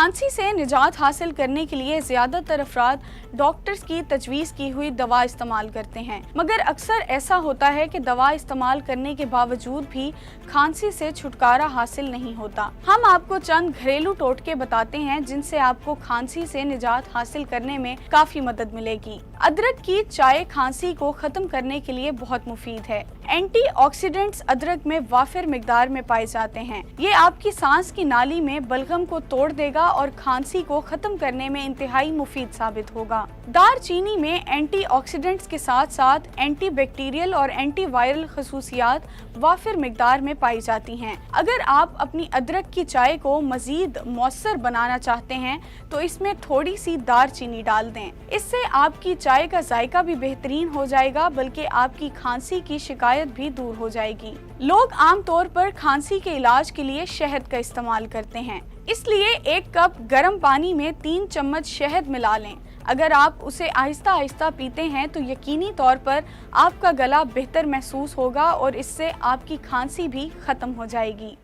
खांसी से निजात हासिल करने के लिए ज्यादातर अफराद डॉक्टर्स की तजवीज़ की हुई दवा इस्तेमाल करते हैं, मगर अक्सर ऐसा होता है कि दवा इस्तेमाल करने के बावजूद भी खांसी से छुटकारा हासिल नहीं होता। हम आपको चंद घरेलू टोटके बताते हैं जिनसे आपको खांसी से निजात हासिल करने में काफी मदद मिलेगी। अदरक की चाय खांसी को खत्म करने के लिए बहुत मुफीद है। एंटीऑक्सीडेंट्स अदरक में वाफिर मिकदार में पाए जाते हैं। ये आपकी सांस की नाली में बलगम को तोड़ देगा और खांसी को खत्म करने में इंतहाई मुफीद साबित होगा। दारचीनी में एंटीऑक्सीडेंट्स के साथ साथ एंटीबैक्टीरियल और एंटीवायरल खसूसियात वाफिर मिकदार में पाई जाती हैं। अगर आप अपनी अदरक की चाय को मजीद मौसर बनाना चाहते हैं तो इसमें थोड़ी सी दारचीनी डाल दें। इससे आपकी चाय का जायका भी बेहतरीन हो जाएगा, बल्कि आपकी खांसी की शिकायत भी दूर हो जाएगी। लोग आमतौर पर खांसी के इलाज के लिए शहद का इस्तेमाल करते हैं, इसलिए 1 कप गर्म पानी में 3 चम्मच शहद मिला लें। अगर आप उसे आहिस्ता आहिस्ता पीते हैं तो यकीनी तौर पर आपका गला बेहतर महसूस होगा और इससे आपकी खांसी भी खत्म हो जाएगी।